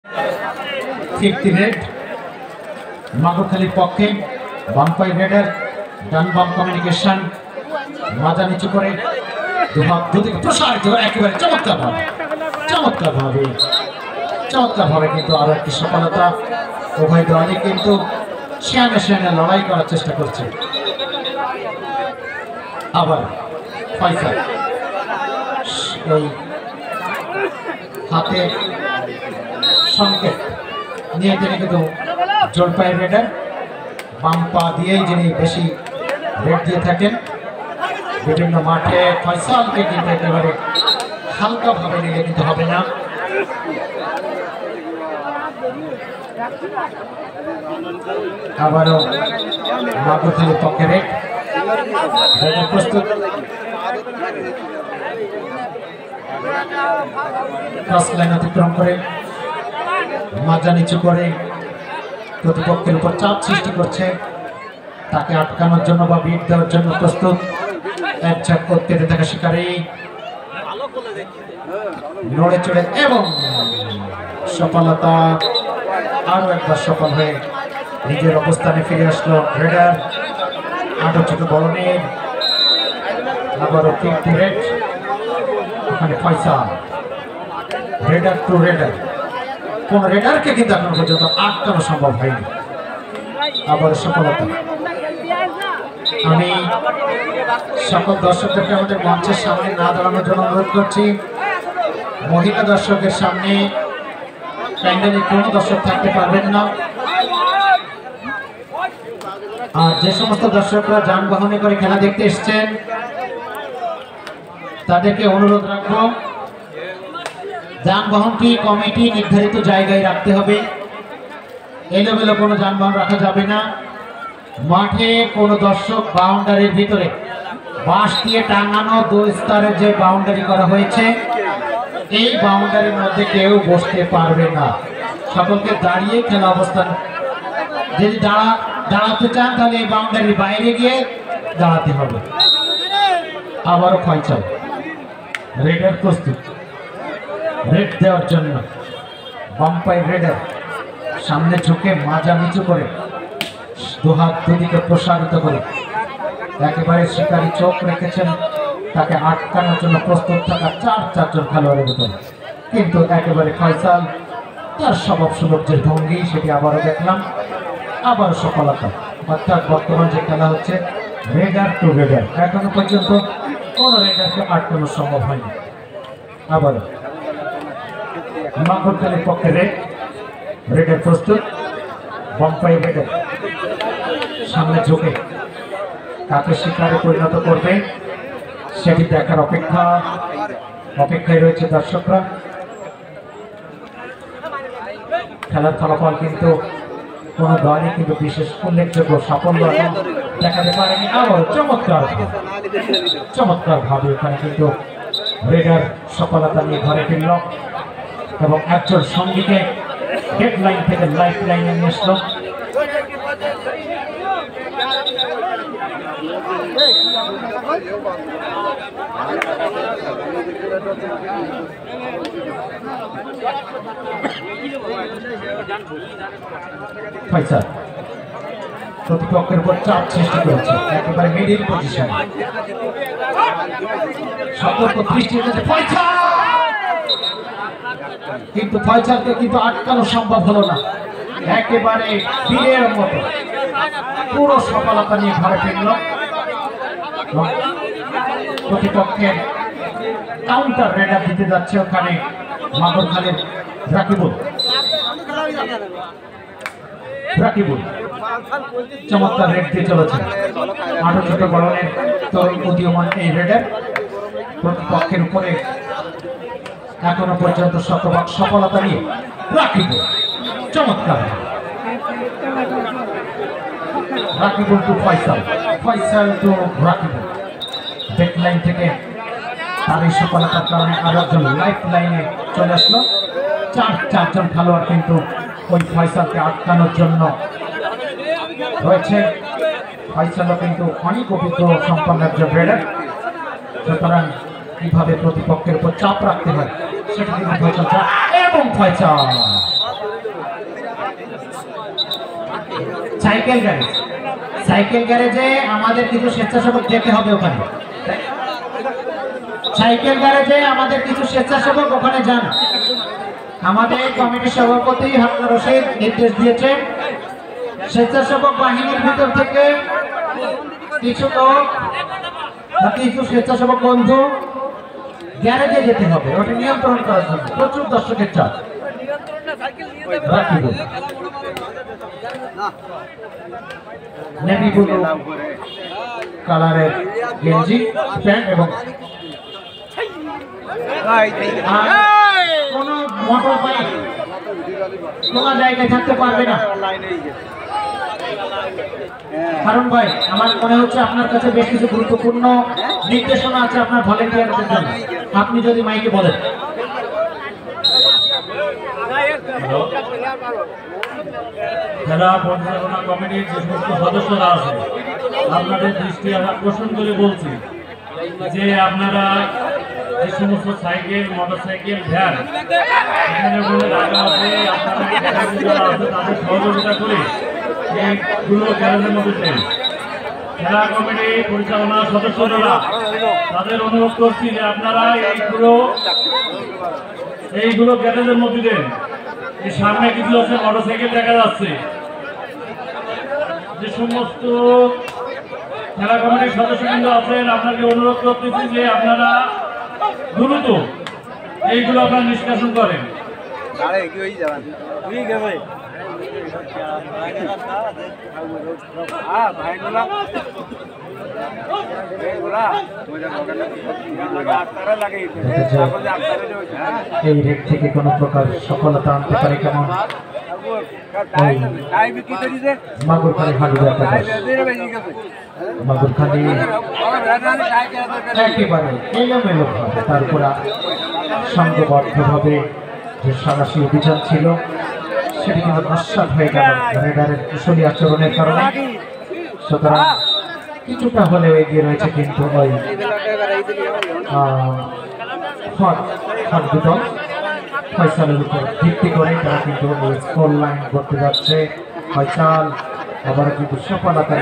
50 red মাগুরখালীর পক্ষে। বাম্পাই radar ডান বাম communication মাজা নিচু করে দুদিকে প্রসারিত একেবারে চমৎকারভাবে কিন্তু আরো একটি সফলতা। উভয় দলই কিন্তু সেয়ানে লড়াই করার চেষ্টা করছে। আবার ফয়সাল এই হাতে সংকেত নিয়ে তিনি কিন্তু জলপাই রেডার বাম পা দিয়েই যিনি বেশি রেড দিয়ে থাকেন বিভিন্ন মাঠে। ফয়সালকে কিন্তু একেবারে হালকাভাবে নিলে কিন্তু হবে না। আবারও মাগুরখালীর পক্ষে রেড প্রস্তুত। ক্রস লাইন অতিক্রম করে মাজা নিচু করে প্রতিপক্ষের উপর চাপ সৃষ্টি করছে, তাকে আটকানোর জন্য বা বিট দেওয়ার জন্য প্রস্তুত। এক ঝাঁক করতে থাকা শিকারী নড়ে চড়ে এবং সফলতা। আরো একবার সফল হয়ে নিজের অবস্থানে ফিরে আসলো রেডার। আটো ছোট বলনের আবারও 50 রেড। ওখানে ফয়সাল রেডার টু রেডার। কোন রেডারকে কিন্তু এখন পর্যন্ত আটকানো সম্ভব হয়নি। আবার সফলতা। আমি সকল দর্শকদেরকে আমাদের মঞ্চের সামনে না দাঁড়ানোর জন্য অনুরোধ করছি। মহিলা দর্শকের সামনে প্যান্ডেলে কোনো দর্শক থাকতে পারবেন না। আর যে সমস্ত দর্শকরা যানবাহনে করে খেলা দেখতে এসছেন তাদেরকে অনুরোধ রাখবো, যানবাহনটি কমিটি নির্ধারিত জায়গায় রাখতে হবে। এলোমেলো কোনো যানবাহন রাখা যাবে না। মাঠে কোনো দর্শক বাউন্ডারির ভিতরে বাঁশ দিয়ে টাঙানো 2 স্তরের যে বাউন্ডারি করা হয়েছে এই বাউন্ডারির মধ্যে কেউ বসতে পারবে না। সকলকে দাঁড়িয়ে খেলা অবস্থান, যদি দাঁড়াতে চান তাহলে এই বাউন্ডারির বাইরে গিয়ে দাঁড়াতে হবে। আবারও ফয়সাল রেডার প্রস্তুত রেড দেওয়ার জন্য। বাম্পাই রেডার সামনে ঝুঁকে মাজা নিচু করে দুহাত দুদিকে প্রসারিত করে একেবারে শিকারী চোখ রেখেছেন, তাকে আটকানোর জন্য প্রস্তুত থাকা 4জন খেলোয়াড়ের ভিতরে। কিন্তু একেবারে ফয়সাল তার স্বভাব সুলভ যে ভঙ্গি সেটি আবারও দেখলাম। আবার সফলতা। অর্থাৎ বর্তমান যে খেলা হচ্ছে রেডার টু রেডার, এখনো পর্যন্ত কোন রেডারকে আটকানো সম্ভব হয়নি। আবারও মাগুরখালীর পক্ষে রেডার প্রস্তুত। বাম্পাই রেডার সামনে ঝুঁকে কাকে শিকারে পরিণত করবে সেটি দেখার অপেক্ষায় রয়েছে দর্শকরা। খেলার ফলাফল কিন্তু কোন দলই কিন্তু বিশেষ উল্লেখযোগ্য সাফল্য দেখাতে পারেনি। আবার চমৎকার ভাবে ওখানে কিন্তু রেডার সফলতা নিয়ে ঘরে ফিরল এবং একজন সঙ্গীকে ডেড লাইন থেকে লাইফ লাইনে নিয়ে আসলো। ফয়সাল প্রতিপক্ষের উপর চাপ সৃষ্টি করেছে, একেবারে মিডিল পজিশন। সতর্ক দৃষ্টি রেখেছে ফয়সাল, কিন্তু ফয়সালকে কিন্তু আটকানো সম্ভব হলো না। একেবারে বীরের মতো পুরো সফলতা নিয়ে ঘরে ফিরল। প্রতিপক্ষের কাউন্টার রেডার দিতে যাচ্ছে ওখানে মাগুরখালীর রাকিবুল। চমৎকার রেড দিয়ে চলেছে। 8 ছোট বড়নের তরুণ উদীয়মান এই রেডার প্রতিপক্ষের উপরে এখনো পর্যন্ত শতভাগ সফলতা নিয়ে রাকিবুল। চমৎকার Rakibul to Faisal, Faisal to Rakibul. Back line থেকে তার এই সফলতার কারণে আরো একজন লাইফ লাইনে চলে আসলো। 4জন খেলোয়াড় কিন্তু ওই ফয়সালকে আটকানোর জন্য রয়েছে। ফয়সালও কিন্তু অনেক অভিজ্ঞ সম্পন্ন একজন রেডার, সুতরাং কিভাবে প্রতিপক্ষের উপর চাপ রাখতে হয় সেটা কিন্তু ফয়সাল এবং ফয়সাল সাইকেল গ্যারেজে আমাদের কিছু স্বেচ্ছাসেবক যেতে হবে ওখানে। সাইকেল গ্যারেজে আমাদের কিছু স্বেচ্ছাসেবক ওখানে যান। আমাদের কমিটির সভাপতি হারুন রশিদ নির্দেশ দিয়েছেন স্বেচ্ছাসেবক বাহিনীর ভিতর থেকে কিছু লোক কিছু স্বেচ্ছাসেবক বন্ধু গ্যারেজে যেতে হবে, ওটা নিয়ন্ত্রণ করার জন্য। প্রচুর দর্শকের চাপ। নেভি ব্লু কালারের গেঞ্জি প্যান্ট এবং কোন মোটর বাইক কোন জায়গায় থাকতে পারবে না। কারণ ভাই আমার মনে হচ্ছে আপনার কাছে বেশ কিছু গুরুত্বপূর্ণ নির্দেশনা আছে আপনার ভলেন্টিয়ারদের জন্য, আপনি যদি মাইকে বলেন। খেলা পরিচালনা কমিটির যে সমস্ত সদস্যরা আছে আপনাদের দৃষ্টি আকর্ষণ করে বলছি যে আপনারা যে সমস্ত সাইকেল, মোটরসাইকেল, ভ্যান এখানে বলে রাখা আছে, আপনারা তাদের সহযোগিতা করে এইগুলো গ্যারেজের মধ্যে দেন। খেলা কমিটি পরিচালনা সদস্যরা তাদের অনুরোধ করছি যে আপনারা এইগুলো গ্যারেজের মধ্যে দেন। এই সামনে কিছু আছে মোটরসাইকেল দেখা যাচ্ছে, যে সমস্ত খেলা কমিটির সদস্যবৃন্দ আছেন আপনাকে অনুরোধ করতেছি যে আপনারা দ্রুত এইগুলো আপনারা নিষ্কাশন করেন। এই রেট থেকে কোনো প্রকার সফলতা আনতে পারে কেমন মাগুরখালি হালু মাগুরখালি একেবারে এলোমেলো ভাবে তারপরে সংঘবদ্ধভাবে যে সারাশি অভিযান ছিল সেটি কিন্তু নস্বাত হয়ে গেল রেডারের কুশলী আচরণের কারণে। সুতরাং কিছুটা হলেও এগিয়ে রয়েছে কিন্তু ওই দল ফয়সালের উপর ভিত্তি করে তারা কিন্তু ওই স্কোর লাইন করতে যাচ্ছে। ফয়সাল আবার কিন্তু সফলতা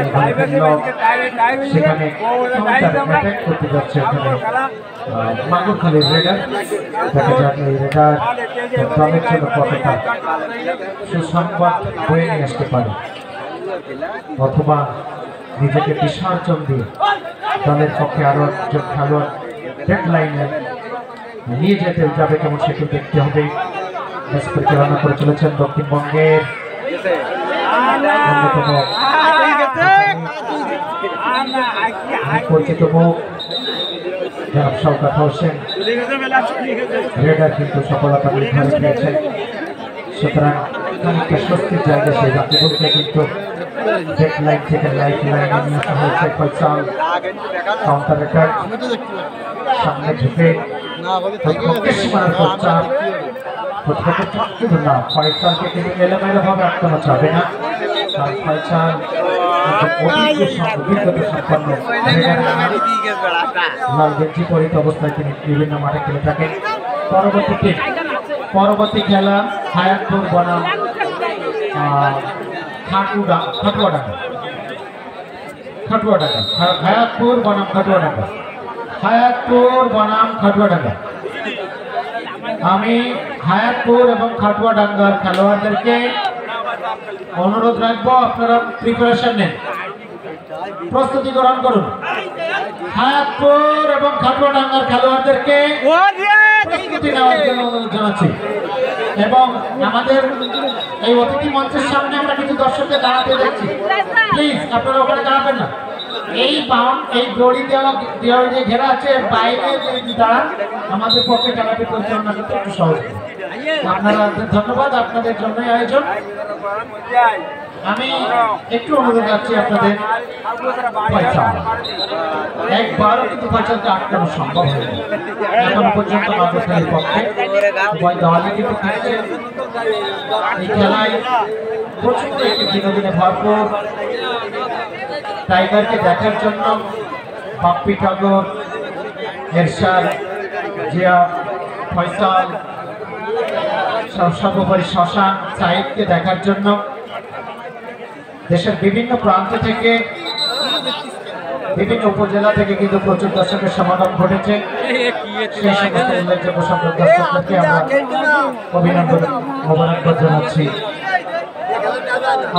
সেখানে অ্যাটাক করতে যাচ্ছে ওখানে মাগুরখালির রেডার। দেখা যাক এই রেডার দলের জন্য কতটা সুসংবাদ বয়ে নিয়ে আসতে পারে, অথবা নিজেকে বিসর্জন দিয়ে দলের পক্ষে আরো একজন খেলোয়াড় ডেডলাইনে নিয়ে যেতে যাবে কেমন সেটি দেখতে হবে। ম্যাচ পরিচালনা করে চলেছেন দক্ষিণবঙ্গের অন্যতম পরিচিত মুখ জনাব শওকত হোসেন। রেডার কিন্তু সফলতা নির্ধারণ পেয়েছেন, সুতরাং খানিকটা স্বস্তির জায়গা সেই রাকিবুলকে কিন্তু ডেডলাইন থেকে লাইফ লাইনে নিয়ে আসা হয়েছে। ফয়সাল কাউন্টার অ্যাটাক সামনে ঝুঁকে ফয়সালকে কিন্তু এলোমেলো ভাবে আটকানো যাবে না, কারণ ফয়সাল অভিজ্ঞতা সম্পন্ন লাল গেঞ্জি পরিত অবস্থায় তিনি বিভিন্ন মাঠে খেলে থাকেন। পরবর্তী খেলা হায়াতপুর বনাম খাটুয়াডাঙ্গা। হায়াতপুর বনাম খাটুয়াডাঙ্গা। আমি হায়াতপুর এবং খাটুয়াডাঙ্গার খেলোয়াড়দেরকে অনুরোধ রাখবো আপনারা প্রিপারেশন নেন, প্রস্তুতি গ্রহণ করুন। হায়াতপুর এবং খাটুয়াডাঙ্গার খেলোয়াড়দেরকে প্রস্তুতি নেওয়ার জন্য অনুরোধ জানাচ্ছি। এবং আমাদের এই অতিথি মঞ্চের সামনে আমরা কিছু দর্শকদের দাঁড়াতে দেখছি, প্লিজ আপনারা ওখানে দাঁড়াবেন না। এই দড়ি দেওয়াল যে ঘেরা আছে বাইরে দাঁড়ান, আমাদের পক্ষে খেলাটি পরিচালনা করতে একটু সহজ। আপনারা ধন্যবাদ, আপনাদের জন্যই আয়োজন। আমি একটু অনুরোধ রাখছি আপনাদের, একবারও কিন্তু ফয়সালকে আটকানো সম্ভব হয়নি এখনো পর্যন্ত মাগুরখালির পক্ষে। উভয় দলই কিন্তু খেলছে এই খেলায়, প্রচুর একটি বিনোদনে ভরপুর। টাইগারকে দেখার জন্য বাপ্পি ঠাকুর, এরশাদ, জিয়া, ফয়সাল, সর্বোপরি শশাঙ্ক, সাহিদকে দেখার জন্য দেশের বিভিন্ন প্রান্ত থেকে, বিভিন্ন উপজেলা থেকে কিন্তু প্রচুর দর্শকের সমাগম ঘটেছে। সেই সমস্ত উল্লেখযোগ্য সংখ্যক দর্শকদেরকে আমরা অভিনন্দন মোবারকবাদ জানাচ্ছি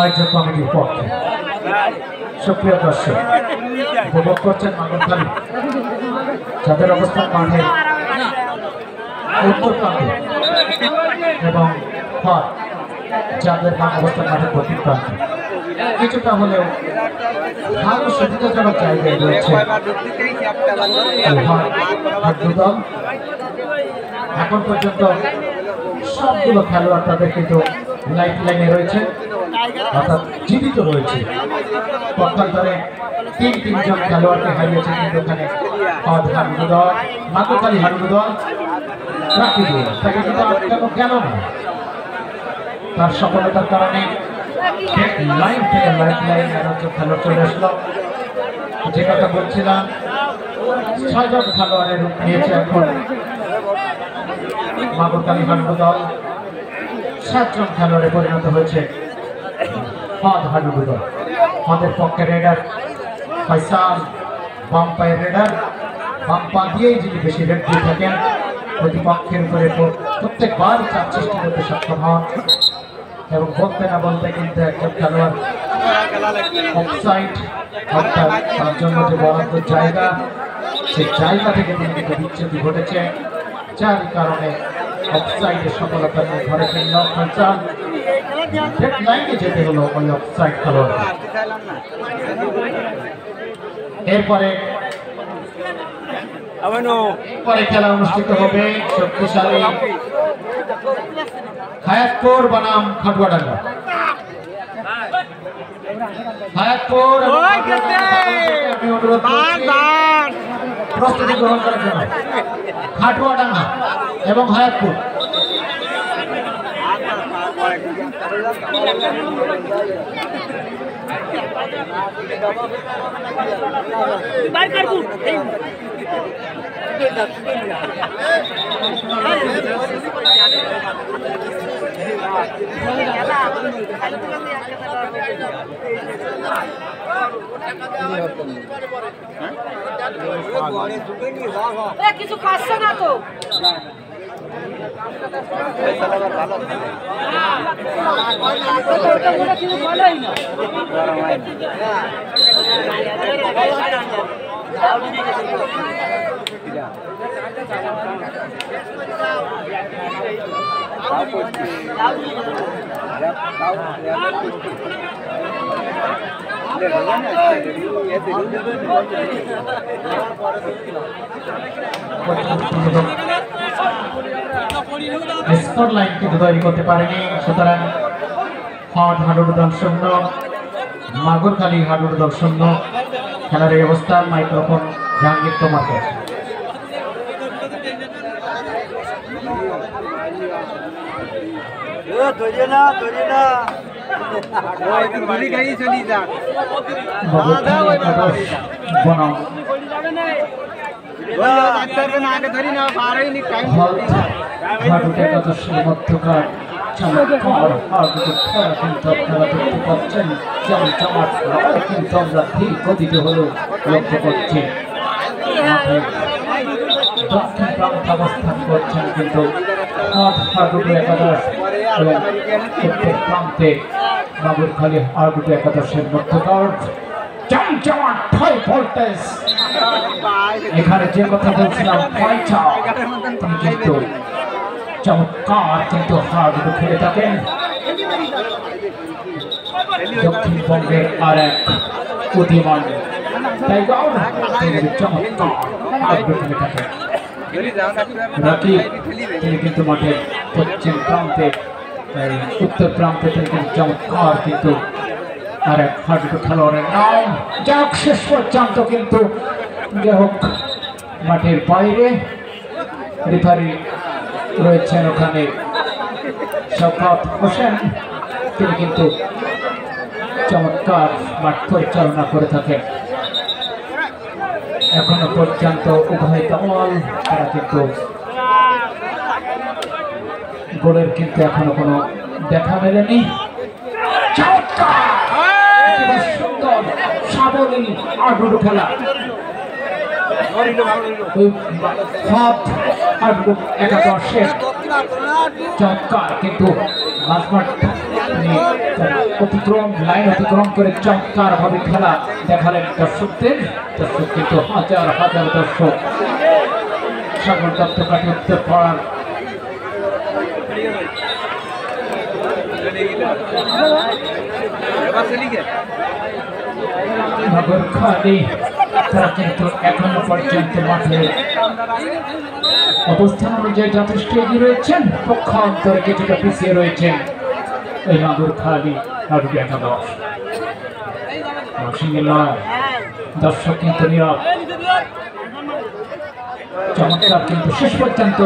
আয়োজক কমিটির পক্ষে। সুপ্রিয় দর্শক, উপভোগ করছেন মাগরখালী, যাদের অবস্থান মাঠে উত্তর প্রান্তে, এবং যাদের অবস্থান মাঠের দক্ষিণ প্রান্তে। কিছুটা হলেও ভালো সুবিধাজনক জায়গায় রয়েছে দল। এখন পর্যন্ত সবগুলো খেলোয়াড় তাদের কিন্তু লাইফ লাইনে রয়েছে, অর্থাৎ জীবিত রয়েছে। পক্ষান্তরে তিনজন খেলোয়াড়কে হারিয়েছে কিন্তু এখানে মাগরখালী হাডুডু দল রাখি দিয়ে তাকে কিন্তু আটকানো গেল না। তার সফলতার কারণে লাইন থেকে লাইফ লাইন খেলোয়াড় চলে আসলো। যে কথা বলছিলাম, 6 জন খেলোয়াড়ের রূপ নিয়েছে এখন মাগরখালী হাডুডু দল। 7 জন খেলোয়াড়ে পরিণত হয়েছে হাডুডু দল। আমাদের পক্ষে রেডার ফয়সাল, বাম পায়ের রেডার, বাম পা দিয়েই যিনি বেশি রেড দিয়ে থাকেন, প্রতিপক্ষের উপরে প্রত্যেকবার চাপ সৃষ্টি করতে সক্ষম হন। এবং বলতে না বলতে কিন্তু একজন খেলোয়াড় অফসাইড, অর্থাৎ তার জন্য যে বরাদ্দ জায়গা, সেই জায়গা থেকে তিনি কিন্তু বিচ্ছেদ ঘটেছে, যার কারণে অফসাইডের সফলতা নিয়ে ঘরে ফিরল ফয়সাল। লাইনে যেতে হলো ওই অফসাইড খেলোয়াড়। এরপরে খেলা অনুষ্ঠিত হবে শক্তিশালী হায়াতপুর বনাম খাটুয়াডাঙ্গা। হায়াতপুর আমি অনুরোধ প্রস্তুতি গ্রহণ করার জন্য। খাটুয়াডাঙ্গা এবং হায়াতপুর কিছু পাচ্ছে না তো। স্কোর লাইন কিন্তু তৈরি করতে পারেনি। সুতরাং হাডুডু দল 0, মাগরখালী হাডুডু দল 0। খেলার এই অবস্থা। মাইক্রোফোন জাহাঙ্গীর তোমার কাছে। মধ্যকার চমৎকার খেলা কিন্তু আপনারা দেখতে পাচ্ছেন। যেমন চমৎকার কিন্তু আমরা ধীর গতিতে হলেও লক্ষ্য করছি। দক্ষিণ প্রান্তে অবস্থান করছেন কিন্তু হাডুডু একাদশ, এবং উত্তর প্রান্তে মাগরখালী হাডুডু একাদশের মধ্যকার চমচমাট হাই ভোল্টেজ। এখানে যে কথা বলছিলাম, কিন্তু চমৎকার কিন্তু হাডুডু খেলে থাকেন। দক্ষিণবঙ্গের আর এক উদীয়মান টাইগার চমৎকার হাডুডু খেলে থাকেন। রাকি তিনি কিন্তু মাঠের পশ্চিম প্রান্তে, উত্তর প্রান্তে থেকে চমৎকার কিন্তু আর এক হাডুডু খেলোয়াড়ের নাম। যাক, শেষ পর্যন্ত কিন্তু যে হোক মাঠের বাইরে রেফারি রয়েছেন ওখানে শওকত হোসেন, তিনি কিন্তু চমৎকার মাঠ পরিচালনা করে থাকেন। এখনো পর্যন্ত উভয় দল তারা কিন্তু গোলের কিন্তু এখনো কোনো দেখা মেলেনি। বোলিং আডুডু খেলা একাদশের চমৎকার কিন্তু অতিক্রম লাইন অতিক্রম করে চমৎকার ভাবে খেলা দেখালেন দর্শকদের। দর্শক কিন্তু হাজার হাজার দর্শক সাগর দত্ত কাঠি উত্তর পড়ার নগরখালি তারা কিন্তু এখনো পর্যন্ত মাঠে অবস্থান অনুযায়ী যথেষ্ট এগিয়ে রয়েছেন, পক্ষান্তরে কিছুটা পিছিয়ে রয়েছেন এই নগরখালি একাদশ। দর্শক কিন্তু নীরব, চমৎকার কিন্তু শেষ পর্যন্ত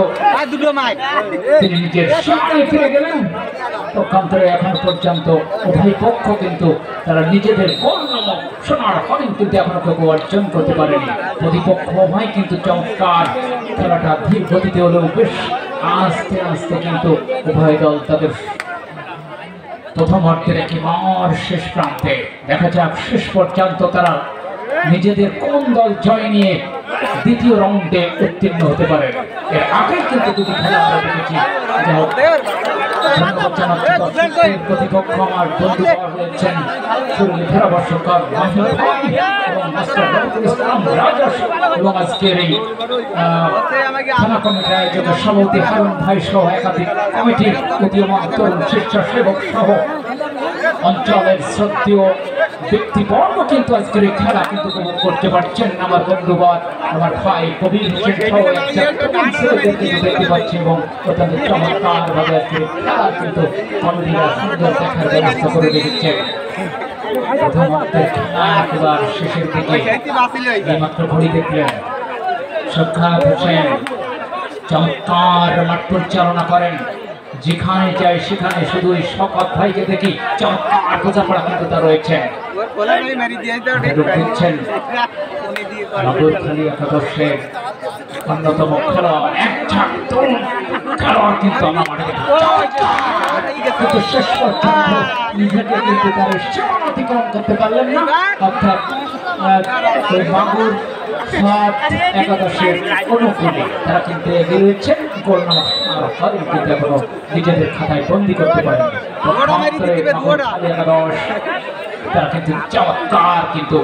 তিনি নিজের সামনে ফিরে গেলেন। পক্ষান্তরে এখন পর্যন্ত উভয় পক্ষ কিন্তু তারা নিজেদের সোনার হরিণ কিন্তু এখনো কেউ অর্জন করতে পারেনি। প্রতিপক্ষ উভয় কিন্তু চমৎকার খেলাটা ধীর গতিতে হলেও বেশ আস্তে আস্তে কিন্তু উভয় দল তাদের প্রথম অর্ধের একেবারে শেষ প্রান্তে। দেখা যাক শেষ পর্যন্ত তারা নিজেদের কোন দল জয় নিয়ে দ্বিতীয় রাউন্ডে উত্তীর্ণ হতে পারে। এর আগে কিন্তু দুটি খেলা আমরা দেখেছি। প্রতিপক্ষ আমার বন্ধু রয়েছেন ধারাভাষ্যকার এবং আজকের এই থানা কমিটির আয়োজক সভাপতি হারুন ভাই সহ একাধিক কমিটির উদীয়মান তরুণ স্বেচ্ছাসেবক সহ অঞ্চলের শ্রদ্ধেয় ব্যক্তিবর্গ কিন্তু আজকের এই খেলা কিন্তু উপভোগ করতে পারছেন। আমার বন্ধুবান আমার ভাই কবির হোসেন সহ দেখতে পাচ্ছি এবং অত্যন্ত চমৎকার ভাবে আজকের খেলা কিন্তু কমিটিরা সুন্দর দেখার ব্যবস্থা করে রেখেছেন। একেবারে শেষের দিকে এইমাত্র ঘড়ি দেখলেন সাক্ষাৎ হোসেন চমৎকার মাঠ পরিচালনা করেন। যেখানে যায় সেখানে শুধু এই শওকত ভাইকে দেখি চমৎকার বোঝাপড়া কিন্তু তা রয়েছেন। দিচ্ছেন নগরখালি একাদশের অন্যতম খেলোয়াড় খেলোয়াড় কিন্তু আমার মাঠে কিন্তু শেষ পর্যন্ত নিজেকে কিন্তু তার সীমা অতিক্রম করতে পারলেন না। অর্থাৎ ওই মাগুর একাদশের অনুকূলে তারা কিন্তু এগিয়ে রয়েছেন। গোল হরিণ কিন্তু এখনো নিজেদের খাতায় বন্দী করতে পারেন। একাদশ তারা কিন্তু চমৎকার কিন্তু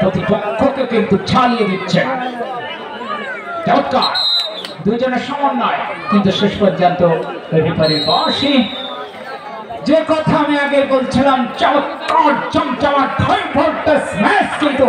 প্রতিপক্ষকে কিন্তু ছাড়িয়ে দিচ্ছেন। চমৎকার দুইজনের সমন্বয় কিন্তু শেষ পর্যন্ত রেফারির বাঁশি। যে কথা আমি আগে বলছিলাম চমৎকার চমচমাট কিন্তু